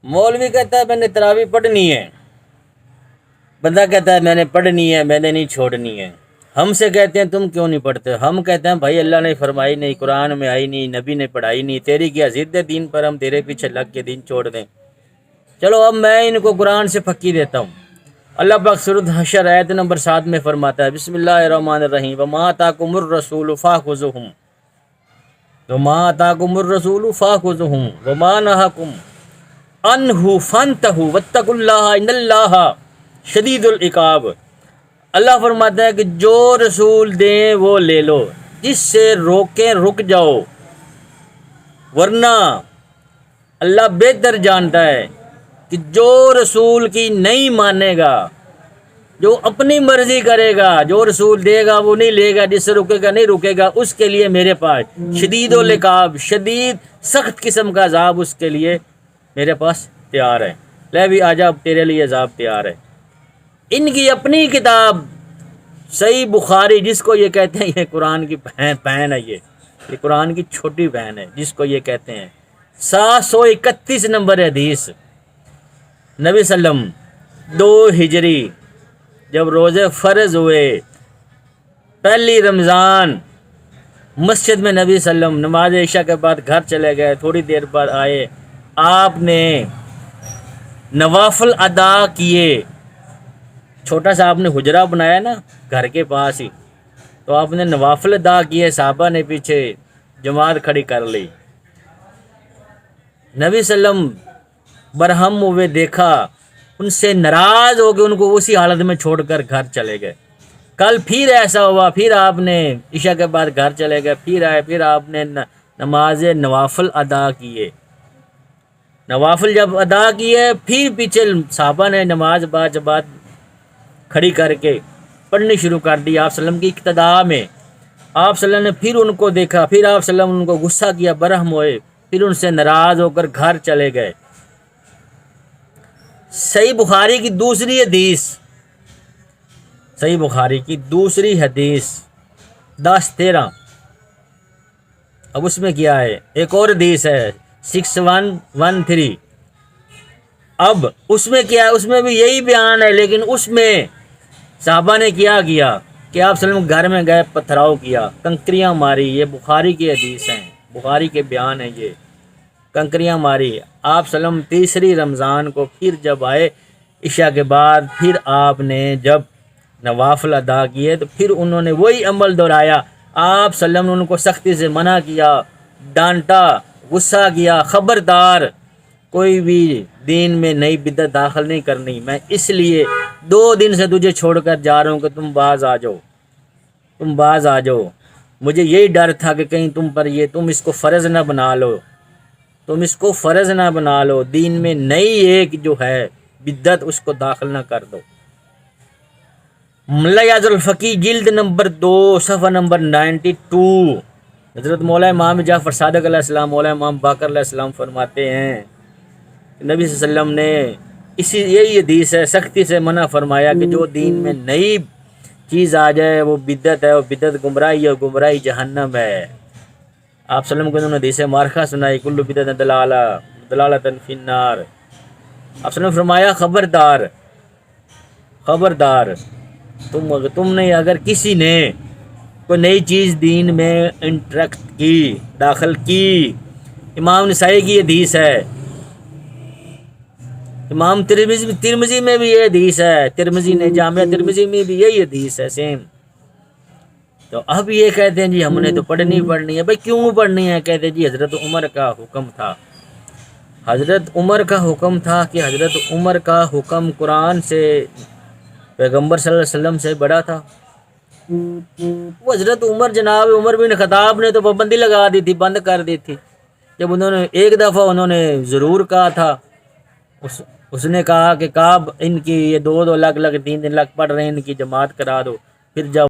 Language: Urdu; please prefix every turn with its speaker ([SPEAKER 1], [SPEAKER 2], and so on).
[SPEAKER 1] مولوی کہتا ہے میں نے تراویح پڑھنی ہے، بندہ کہتا ہے میں نے پڑھنی ہے، میں نے نہیں چھوڑنی ہے۔ ہم سے کہتے ہیں تم کیوں نہیں پڑھتے؟ ہم کہتے ہیں بھائی اللہ نے فرمائی نہیں، قرآن میں آئی نہیں، نبی نے پڑھائی نہیں، تیری کیا ضد ہے دین پر ہم تیرے پیچھے لگ کے دین چھوڑ دیں؟ چلو اب میں ان کو قرآن سے پھکی دیتا ہوں۔ اللہ پاک سورۃ حشر آیت نمبر 7 میں فرماتا ہے بسم اللہ الرحمن الرحیم وما آتاکم الرسول فخذوہ وما آتاکم الرسول فخذوہ وما نہاکم عنہ فانتہوا واتقوا اللہ ان اللہ شدید العقاب۔ اللہ فرماتا ہے کہ جو رسول دیں وہ لے لو، جس سے روکیں رک جاؤ، ورنہ اللہ بہتر جانتا ہے کہ جو رسول کی نہیں مانے گا، جو اپنی مرضی کرے گا، جو رسول دے گا وہ نہیں لے گا، جس سے رکے گا نہیں رکے گا، اس کے لیے میرے پاس شدید العقاب، شدید سخت قسم کا عذاب اس کے لیے میرے پاس تیار ہے۔ لے بھی آجا تیرے لیے عذاب تیار ہے۔ ان کی اپنی کتاب صحیح بخاری، جس کو یہ کہتے ہیں یہ قرآن کی بہن ہے، یہ قرآن کی چھوٹی بہن ہے جس کو یہ کہتے ہیں، 731 نمبر حدیث، نبی صلی اللہ علیہ وسلم 2 ہجری جب روزے فرض ہوئے، پہلی رمضان، مسجد میں نبی صلی اللہ علیہ وسلم نماز عشاء کے بعد گھر چلے گئے، تھوڑی دیر بعد آئے، آپ نے نوافل ادا کیے۔ چھوٹا سا آپ نے حجرہ بنایا نا گھر کے پاس ہی، تو آپ نے نوافل ادا کیے، صحابہ نے پیچھے جماعت کھڑی کر لی۔ نبی صلی اللہ علیہ وسلم برہم ہوئے، دیکھا، ان سے ناراض ہو کے ان کو اسی حالت میں چھوڑ کر گھر چلے گئے۔ کل پھر ایسا ہوا، پھر آپ نے عشاء کے بعد گھر چلے گئے، پھر آئے، پھر آپ نے نماز نوافل ادا کیے۔ نوافل جب ادا کیے، پھر پیچھے صحابہ نے نماز بعد کھڑی کر کے پڑھنی شروع کر دی آپ صلی اللہ علیہ وسلم کی اقتداء میں۔ آپ صلی اللہ علیہ وسلم نے پھر ان کو دیکھا، پھر آپ صلی اللہ علیہ وسلم ان کو غصہ کیا، برہم ہوئے، پھر ان سے ناراض ہو کر گھر چلے گئے۔ صحیح بخاری کی دوسری حدیث، صحیح بخاری کی دوسری حدیث 10-13، اب اس میں کیا ہے، ایک اور حدیث ہے 6113، اب اس میں کیا ہے، اس میں بھی یہی بیان ہے، لیکن اس میں صحابہ نے کیا کہ آپ صلی اللہ علیہ وسلم گھر میں گئے، پتھراؤ کیا، کنکریاں ماری، یہ بخاری کی حدیث ہیں، بخاری کے بیان ہیں، یہ کنکریاں ماری۔ آپ صلی اللہ علیہ وسلم تیسری رمضان کو پھر جب آئے عشاء کے بعد، پھر آپ نے جب نوافل ادا کیے تو پھر انہوں نے وہی عمل دہرایا۔ آپ صلی اللہ علیہ وسلم نے ان کو سختی سے منع کیا، ڈانٹا، غصہ کیا، خبردار کوئی بھی دین میں نئی بدعت داخل نہیں کرنی، میں اس لیے 2 دن سے تجھے چھوڑ کر جا رہا ہوں کہ تم باز آ جاؤ، تم باز آ جاؤ۔ مجھے یہی ڈر تھا کہ کہیں تم اس کو فرض نہ بنا لو، تم اس کو فرض نہ بنا لو، دین میں نئی ایک جو ہے بدعت اس کو داخل نہ کر دو۔ ملیاذ الفقی جلد نمبر 2 صفحہ نمبر 92، حضرت مولا امام جعفر صادق علیہ السلام، مولا امام باقر علیہ السلام فرماتے ہیں نبی صلی اللہ علیہ وسلم نے یہی حدیث ہے، سختی سے منع فرمایا کہ جو دین میں نئی چیز آ جائے وہ بدعت ہے، وہ بدعت گمراہی ہے، گمراہی جہنم ہے۔ آپ صلی اللہ علیہ وسلم کو انہوں نے حدیث مارکہ سنائی، کل بدعت دلالۃ فی النار۔ آپ صلی اللہ علیہ وسلم نے فرمایا خبردار، خبردار، تم نے اگر کسی نے کوئی نئی چیز دین میں انٹریکٹ کی، داخل کی، امام نسائی کی حدیث ہے، امام ترمذی میں بھی یہ حدیث ہے، ترمذی نے جامعہ ترمذی میں بھی یہی حدیث ہے سیم۔ تو اب یہ کہتے ہیں جی ہم نے تو پڑھنی ہے۔ بھائی کیوں پڑھنی ہے؟ کہتے ہیں جی حضرت عمر کا حکم تھا، حضرت عمر کا حکم تھا کہ حضرت عمر کا حکم قرآن سے، پیغمبر صلی اللہ علیہ وسلم سے بڑا تھا۔ وہ حضرت عمر، جناب عمر بن خطاب نے تو پابندی لگا دی تھی، بند کر دی تھی۔ جب انہوں نے ایک دفعہ انہوں نے ضرور کہا تھا، اس نے کہا کہ کعب ان کی یہ 2 الگ الگ 3 الگ پڑھ رہے ہیں، ان کی جماعت کرا دو، پھر جب